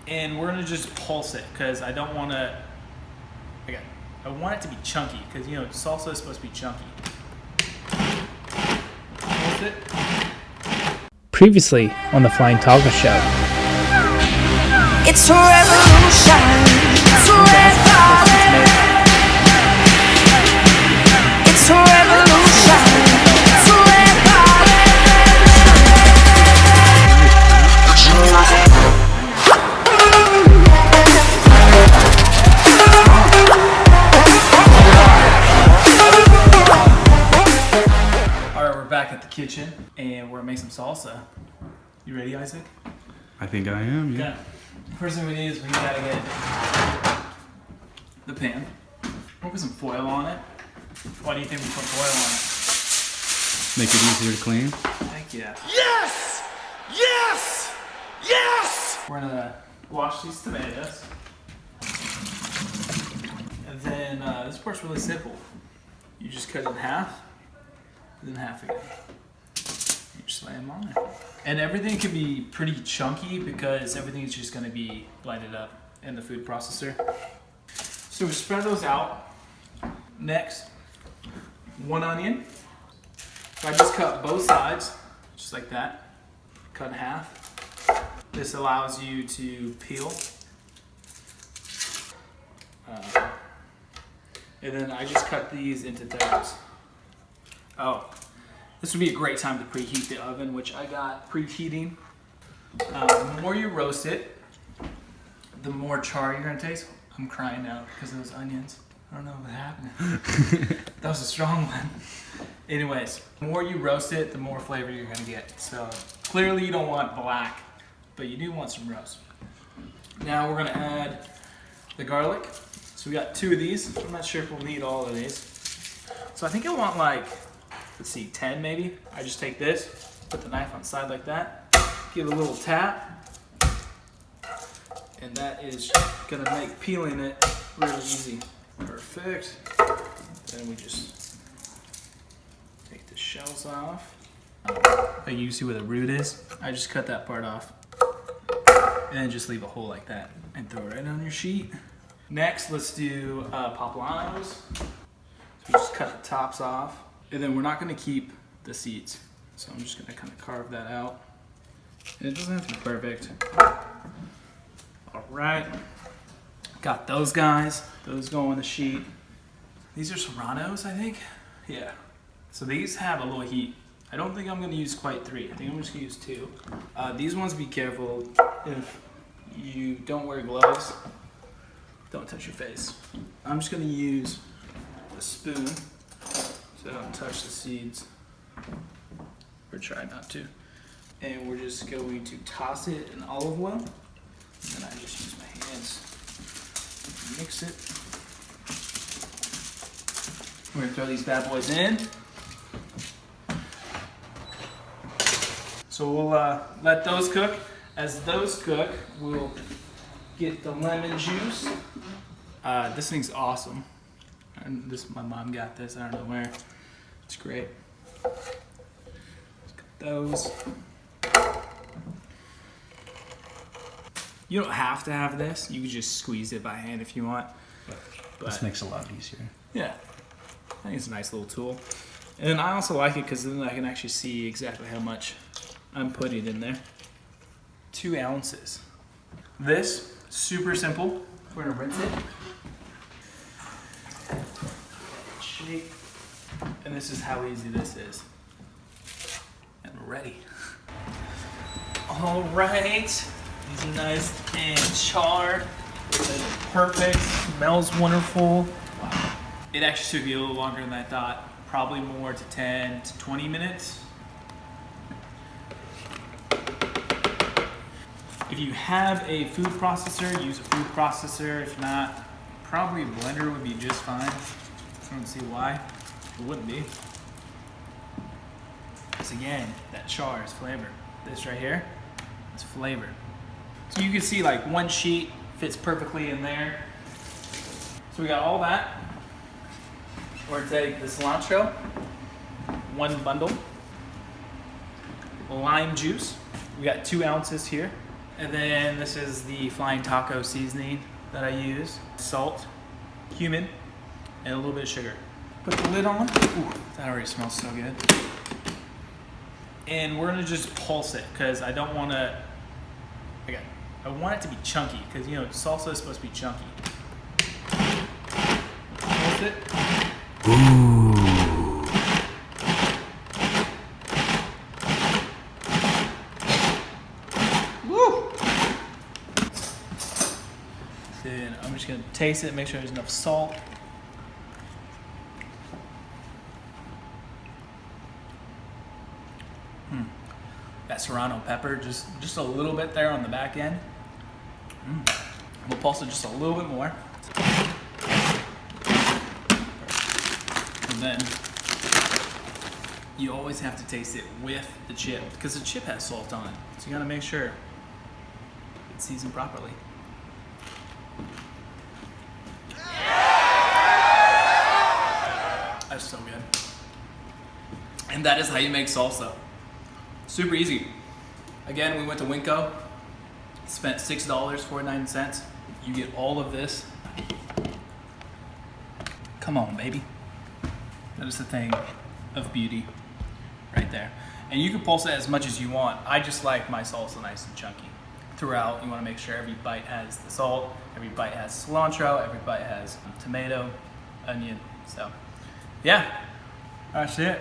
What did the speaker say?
And we're gonna just pulse it because I don't want to. Okay, I want it to be chunky because you know salsa is supposed to be chunky. Pulse it. Previously on the Flying Taco Show. It's a revolution. It's a revolution. It's a revolution. It's a Alright, we're back at the kitchen and we're gonna make some salsa. You ready, Isaac? I think I am, yeah. Okay. First thing we need is we gotta get the pan. We'll put some foil on it. Why do you think we put foil on it? Make it easier to clean. Heck yeah. Yes! Yes! Yes! We're gonna wash these tomatoes. And then this part's really simple. You just cut it in half, and then half again. You just lay them on there. And everything can be pretty chunky because everything is just gonna be blended up in the food processor. So we spread those out. Next, one onion. So I just cut both sides, just like that. Cut in half. This allows you to peel. And then I just cut these into thirds. Oh, this would be a great time to preheat the oven, which I got preheating. The more you roast it, the more char you're gonna taste. I'm crying now because of those onions. I don't know what happened. That was a strong one. Anyways, the more you roast it, the more flavor you're gonna get. So clearly you don't want black, but you do want some roast. Now we're gonna add the garlic. So we got 2 of these. I'm not sure if we'll need all of these. So I think I want like, let's see, 10 maybe. I just take this, put the knife on the side like that, give it a little tap, and that is gonna make peeling it really easy. Perfect. Then we just take the shells off. Like you see where the root is? I just cut that part off. And then just leave a hole like that and throw it right on your sheet. Next, let's do poblanos. So we just cut the tops off. And then we're not gonna keep the seeds. So I'm just gonna kind of carve that out. And it doesn't have to be perfect. All right, got those guys. Those go on the sheet. These are serranos, I think. Yeah, so these have a little heat. I don't think I'm gonna use quite 3. I think I'm just gonna use 2. These ones, be careful. If you don't wear gloves, don't touch your face. I'm just gonna use a spoon so I don't touch the seeds, or try not to. And we're just going to toss it in olive oil. And then I just use my hands to mix it. We're gonna throw these bad boys in. So we'll let those cook. As those cook, we'll get the lemon juice. This thing's awesome. And my mom got this, I don't know where. It's great. Let's cut those. You don't have to have this. You can just squeeze it by hand if you want. But This makes it a lot easier. yeah, I think it's a nice little tool. And I also like it because then I can actually see exactly how much I'm putting in there. 2 ounces. This, super simple. We're gonna rinse it. Shake. And this is how easy this is. And we're ready. All right. These are nice and charred. They're perfect. Smells wonderful. Wow. It actually took me a little longer than I thought. Probably more to 10 to 20 minutes. If you have a food processor, use a food processor. If not, probably a blender would be just fine. I don't see why it wouldn't be. Because again, that char is flavor. This right here, it's flavor. So you can see like one sheet fits perfectly in there. So we got all that. We're gonna take the cilantro, 1 bundle. Lime juice, we got 2 ounces here. And then this is the flying taco seasoning that I use. Salt, cumin, and a little bit of sugar. Put the lid on. Ooh, that already smells so good. And we're gonna just pulse it because I don't want to. Okay, I want it to be chunky because you know salsa is supposed to be chunky. Pulse it. Ooh. Woo! Then I'm just gonna taste it, make sure there's enough salt. That serrano pepper, just a little bit there on the back end. We'll pulse it just a little bit more. And then you always have to taste it with the chip because the chip has salt on it. So you gotta make sure it's seasoned properly. That's so good. And that is how you make salsa. Super easy. Again, we went to Winco, spent $6.49. You get all of this. Come on, baby. That is the thing of beauty right there. And you can pulse it as much as you want. I just like my salsa nice and chunky. Throughout, you want to make sure every bite has the salt, every bite has cilantro, every bite has tomato, onion. So, yeah, that's it.